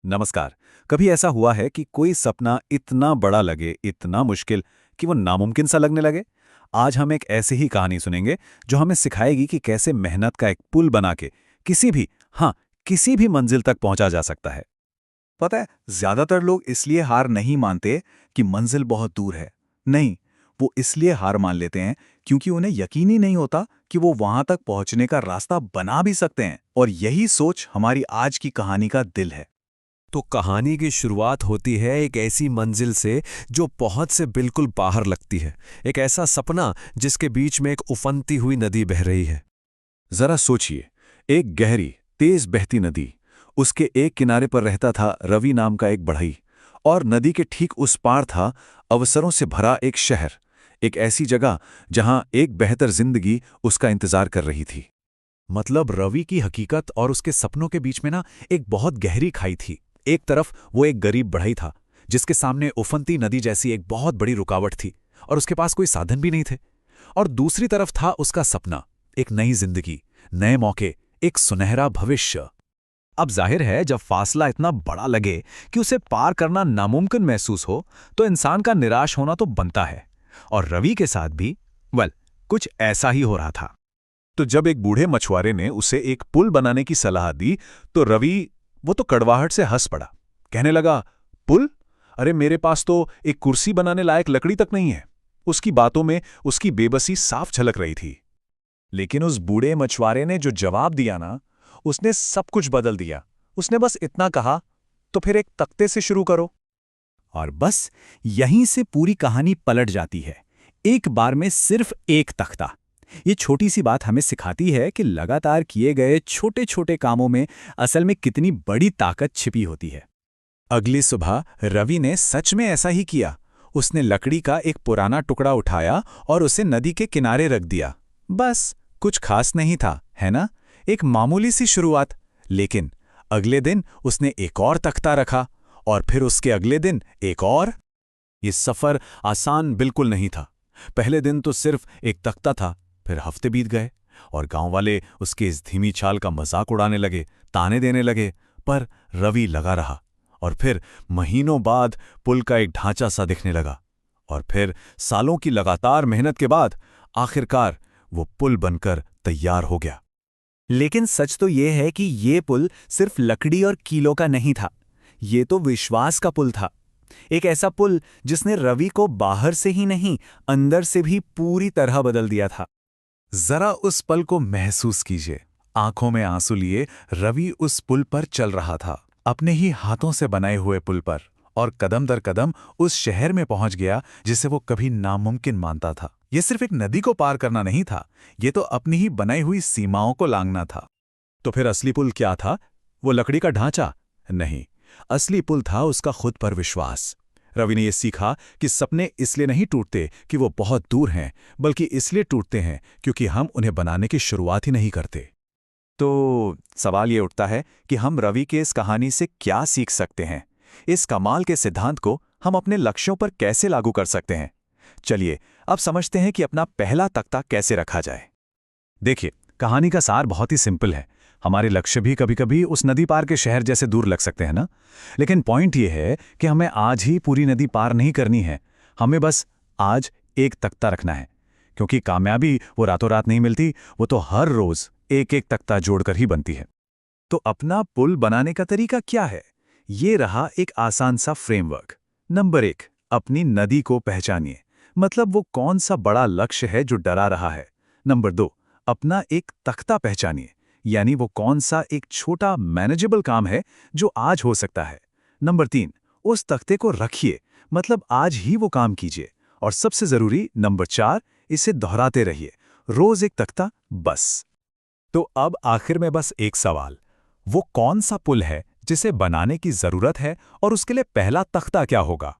नमस्कार। कभी ऐसा हुआ है कि कोई सपना इतना बड़ा लगे, इतना मुश्किल कि वो नामुमकिन सा लगने लगे? आज हम एक ऐसी ही कहानी सुनेंगे जो हमें सिखाएगी कि कैसे मेहनत का एक पुल बना के किसी भी हाँ, किसी भी मंजिल तक पहुंचा जा सकता है। पता है, ज्यादातर लोग इसलिए हार नहीं मानते कि मंजिल बहुत दूर है। नहीं, वो इसलिए हार मान लेते हैं क्योंकि उन्हें यकीन ही नहीं होता कि वो वहां तक पहुंचने का रास्ता बना भी सकते हैं। और यही सोच हमारी आज की कहानी का दिल है। तो कहानी की शुरुआत होती है एक ऐसी मंजिल से जो पहुंच से बिल्कुल बाहर लगती है। एक ऐसा सपना जिसके बीच में एक उफनती हुई नदी बह रही है। जरा सोचिए, एक गहरी, तेज बहती नदी। उसके एक किनारे पर रहता था रवि नाम का एक बढ़ई, और नदी के ठीक उस पार था अवसरों से भरा एक शहर, एक ऐसी जगह जहां एक बेहतर जिंदगी उसका इंतजार कर रही थी। मतलब रवि की हकीकत और उसके सपनों के बीच में ना एक बहुत गहरी खाई थी। एक तरफ वो एक गरीब बढ़ई था जिसके सामने उफनती नदी जैसी एक बहुत बड़ी रुकावट थी और उसके पास कोई साधन भी नहीं थे। और दूसरी तरफ था उसका सपना, एक नई जिंदगी, नए मौके, एक सुनहरा भविष्य। अब जाहिर है जब फासला इतना बड़ा लगे कि उसे पार करना नामुमकिन महसूस हो तो इंसान का निराश होना तो बनता है। और रवि के साथ भी कुछ ऐसा ही हो रहा था। तो जब एक बूढ़े मछुआरे ने उसे एक पुल बनाने की सलाह दी तो रवि वो तो कड़वाहट से हंस पड़ा। कहने लगा, पुल? अरे मेरे पास तो एक कुर्सी बनाने लायक लकड़ी तक नहीं है। उसकी बातों में उसकी बेबसी साफ झलक रही थी। लेकिन उस बूढ़े मछुआरे ने जो जवाब दिया ना, उसने सब कुछ बदल दिया। उसने बस इतना कहा, तो फिर एक तख्ते से शुरू करो। और बस यहीं से पूरी कहानी पलट जाती है। एक बार में सिर्फ एक तख्ता। ये छोटी सी बात हमें सिखाती है कि लगातार किए गए छोटे छोटे कामों में असल में कितनी बड़ी ताकत छिपी होती है। अगली सुबह रवि ने सच में ऐसा ही किया। उसने लकड़ी का एक पुराना टुकड़ा उठाया और उसे नदी के किनारे रख दिया। बस कुछ खास नहीं था, है ना? एक मामूली सी शुरुआत। लेकिन अगले दिन उसने एक और तख्ता रखा, और फिर उसके अगले दिन एक और। ये सफर आसान बिल्कुल नहीं था। पहले दिन तो सिर्फ एक तख्ता था, फिर हफ्ते बीत गए और गांव वाले उसके इस धीमी चाल का मजाक उड़ाने लगे, ताने देने लगे। पर रवि लगा रहा, और फिर महीनों बाद पुल का एक ढांचा सा दिखने लगा। और फिर सालों की लगातार मेहनत के बाद आखिरकार वो पुल बनकर तैयार हो गया। लेकिन सच तो ये है कि ये पुल सिर्फ लकड़ी और कीलों का नहीं था। ये तो विश्वास का पुल था। एक ऐसा पुल जिसने रवि को बाहर से ही नहीं, अंदर से भी पूरी तरह बदल दिया था। जरा उस पल को महसूस कीजिए। आंखों में आंसू लिए रवि उस पुल पर चल रहा था, अपने ही हाथों से बनाए हुए पुल पर, और कदम दर कदम उस शहर में पहुंच गया जिसे वो कभी नामुमकिन मानता था। ये सिर्फ एक नदी को पार करना नहीं था, ये तो अपनी ही बनाई हुई सीमाओं को लांघना था। तो फिर असली पुल क्या था? वो लकड़ी का ढांचा नहीं, असली पुल था उसका खुद पर विश्वास। रवि ने यह सीखा कि सपने इसलिए नहीं टूटते कि वो बहुत दूर हैं, बल्कि इसलिए टूटते हैं क्योंकि हम उन्हें बनाने की शुरुआत ही नहीं करते। तो सवाल ये उठता है कि हम रवि के इस कहानी से क्या सीख सकते हैं? इस कमाल के सिद्धांत को हम अपने लक्ष्यों पर कैसे लागू कर सकते हैं? चलिए अब समझते हैं कि अपना पहला तख्ता कैसे रखा जाए। देखिए, कहानी का सार बहुत ही सिंपल है। हमारे लक्ष्य भी कभी-कभी उस नदी पार के शहर जैसे दूर लग सकते हैं ना? लेकिन पॉइंट ये है कि हमें आज ही पूरी नदी पार नहीं करनी है। हमें बस आज एक तख्ता रखना है, क्योंकि कामयाबी वो रातों रात नहीं मिलती, वो तो हर रोज एक एक तख्ता जोड़कर ही बनती है। तो अपना पुल बनाने का तरीका क्या है? ये रहा एक आसान सा फ्रेमवर्क। नंबर 1, अपनी नदी को पहचानिए। मतलब वो कौन सा बड़ा लक्ष्य है जो डरा रहा है। नंबर 2, अपना एक तख्ता पहचानिए, यानी वो कौन सा एक छोटा मैनेजेबल काम है जो आज हो सकता है। नंबर 3, उस तख्ते को रखिए, मतलब आज ही वो काम कीजिए। और सबसे जरूरी नंबर 4, इसे दोहराते रहिए, रोज एक तख्ता बस। तो अब आखिर में बस एक सवाल, वो कौन सा पुल है जिसे बनाने की जरूरत है और उसके लिए पहला तख्ता क्या होगा?